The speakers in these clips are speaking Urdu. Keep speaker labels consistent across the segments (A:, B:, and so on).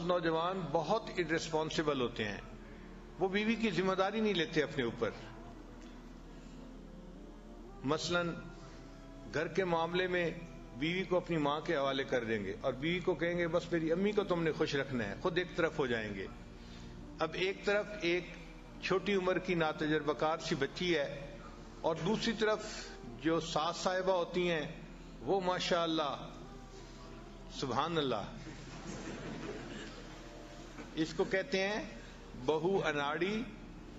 A: نوجوان بہت irresponsible ہوتے ہیں، وہ بیوی کی ذمہ داری نہیں لیتے اپنے اوپر. مثلا گھر کے معاملے میں بیوی کو اپنی ماں کے حوالے کر دیں گے اور بیوی کو کہیں گے بس میری امی کو تم نے خوش رکھنا ہے، خود ایک طرف ہو جائیں گے. اب ایک طرف ایک چھوٹی عمر کی ناتجربہ کار سی بچی ہے اور دوسری طرف جو ساس صاحبہ ہوتی ہیں وہ ماشاء اللہ سبحان اللہ، اس کو کہتے ہیں بہو اناڑی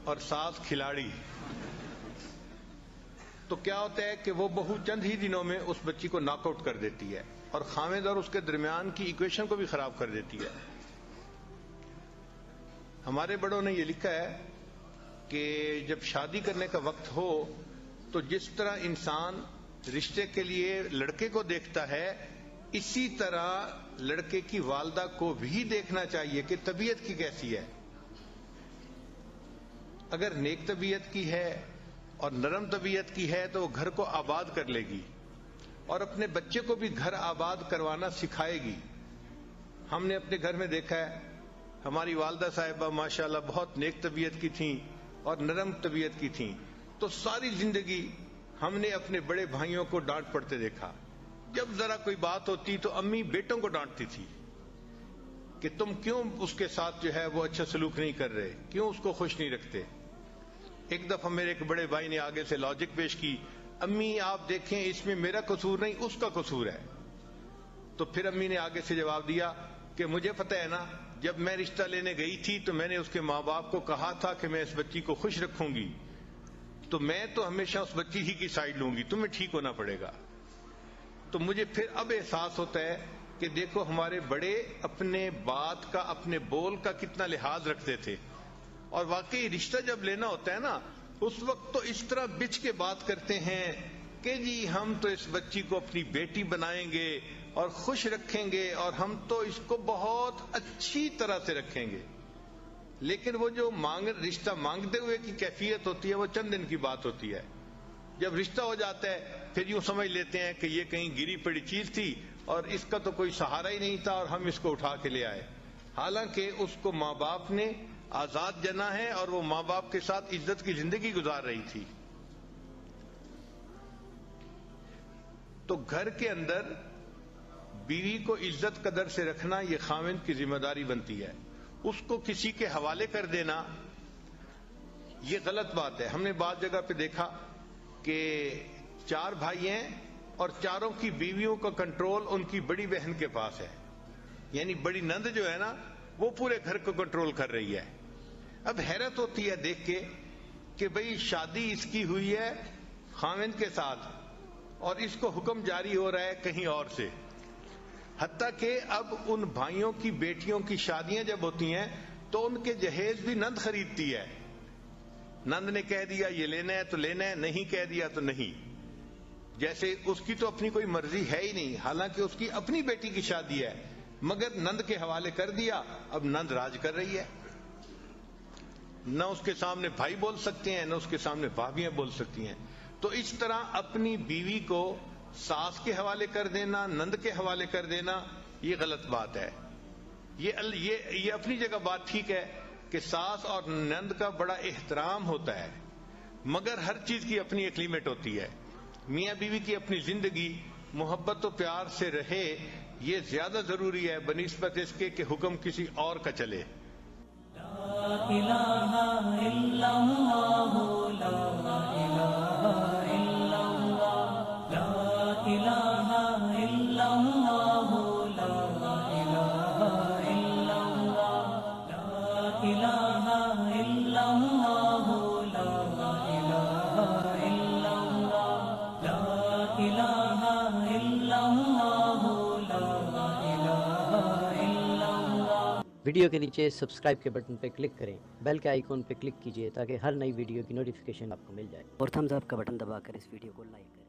A: اور ساس کھلاڑی. تو کیا ہوتا ہے کہ وہ بہو چند ہی دنوں میں اس بچی کو ناک آؤٹ کر دیتی ہے اور خاوند اور اس کے درمیان کی ایکویشن کو بھی خراب کر دیتی ہے. ہمارے بڑوں نے یہ لکھا ہے کہ جب شادی کرنے کا وقت ہو تو جس طرح انسان رشتے کے لیے لڑکے کو دیکھتا ہے اسی طرح لڑکے کی والدہ کو بھی دیکھنا چاہیے کہ طبیعت کی کیسی ہے. اگر نیک طبیعت کی ہے اور نرم طبیعت کی ہے تو وہ گھر کو آباد کر لے گی اور اپنے بچے کو بھی گھر آباد کروانا سکھائے گی. ہم نے اپنے گھر میں دیکھا ہے ہماری والدہ صاحبہ ماشاءاللہ بہت نیک طبیعت کی تھیں اور نرم طبیعت کی تھیں، تو ساری زندگی ہم نے اپنے بڑے بھائیوں کو ڈانٹ پڑتے دیکھا. جب ذرا کوئی بات ہوتی تو امی بیٹوں کو ڈانٹتی تھی کہ تم کیوں اس کے ساتھ جو ہے وہ اچھا سلوک نہیں کر رہے، کیوں اس کو خوش نہیں رکھتے. ایک دفعہ میرے ایک بڑے بھائی نے آگے سے لاجک پیش کی، امی آپ دیکھیں اس میں میرا قصور نہیں اس کا قصور ہے. تو پھر امی نے آگے سے جواب دیا کہ مجھے پتہ ہے نا، جب میں رشتہ لینے گئی تھی تو میں نے اس کے ماں باپ کو کہا تھا کہ میں اس بچی کو خوش رکھوں گی، تو میں تو ہمیشہ اس بچی ہی کی سائڈ لوں گی، تمہیں ٹھیک ہونا پڑے گا. تو مجھے پھر اب احساس ہوتا ہے کہ دیکھو ہمارے بڑے اپنے بات کا اپنے بول کا کتنا لحاظ رکھتے تھے، اور واقعی رشتہ جب لینا ہوتا ہے نا اس وقت تو اس طرح بچ کے بات کرتے ہیں کہ جی ہم تو اس بچی کو اپنی بیٹی بنائیں گے اور خوش رکھیں گے اور ہم تو اس کو بہت اچھی طرح سے رکھیں گے. لیکن وہ جو رشتہ مانگتے ہوئے کی کیفیت ہوتی ہے وہ چند دن کی بات ہوتی ہے. جب رشتہ ہو جاتا ہے پھر یوں سمجھ لیتے ہیں کہ یہ کہیں گری پڑی چیز تھی اور اس کا تو کوئی سہارا ہی نہیں تھا اور ہم اس کو اٹھا کے لے آئے، حالانکہ اس کو ماں باپ نے آزاد جنا ہے اور وہ ماں باپ کے ساتھ عزت کی زندگی گزار رہی تھی. تو گھر کے اندر بیوی کو عزت قدر سے رکھنا یہ خاوند کی ذمہ داری بنتی ہے. اس کو کسی کے حوالے کر دینا یہ غلط بات ہے. ہم نے بعض جگہ پہ دیکھا کہ 4 بھائی ہیں اور چاروں کی بیویوں کا کنٹرول ان کی بڑی بہن کے پاس ہے، یعنی بڑی نند جو ہے نا وہ پورے گھر کو کنٹرول کر رہی ہے. اب حیرت ہوتی ہے دیکھ کے کہ بھئی شادی اس کی ہوئی ہے خاوند کے ساتھ اور اس کو حکم جاری ہو رہا ہے کہیں اور سے. حتیٰ کہ اب ان بھائیوں کی بیٹیوں کی شادیاں جب ہوتی ہیں تو ان کے جہیز بھی نند خریدتی ہے. نند نے کہہ دیا یہ لینا ہے تو لینا ہے، نہیں کہہ دیا تو نہیں. جیسے اس کی تو اپنی کوئی مرضی ہے ہی نہیں، حالانکہ اس کی اپنی بیٹی کی شادی ہے مگر نند کے حوالے کر دیا. اب نند راج کر رہی ہے، نہ اس کے سامنے بھائی بول سکتے ہیں نہ اس کے سامنے بھابیاں بول سکتی ہیں. تو اس طرح اپنی بیوی کو ساس کے حوالے کر دینا، نند کے حوالے کر دینا یہ غلط بات ہے. یہ اپنی جگہ بات ٹھیک ہے کہ ساس اور نند کا بڑا احترام ہوتا ہے مگر ہر چیز کی اپنی ایک لیمٹ ہوتی ہے. میاں بیوی کی اپنی زندگی محبت و پیار سے رہے یہ زیادہ ضروری ہے بنسبت اس کے کہ حکم کسی اور کا چلے.
B: لا الہ الا اللہ لا الہ الا اللہ لا الہ الا اللہ لا الہ الا اللہ لا الہ الا اللہ لا الہ الا اللہ لا الہ الا اللہ لا الہ الا اللہ.
C: ویڈیو کے نیچے سبسکرائب کے بٹن پہ کلک کریں، بیل کے آئیکن پہ کلک کیجئے تاکہ ہر نئی ویڈیو کی نوٹیفیکیشن آپ کو مل جائے، اور تھمز اپ کا بٹن دبا کر اس ویڈیو کو لائک کریں.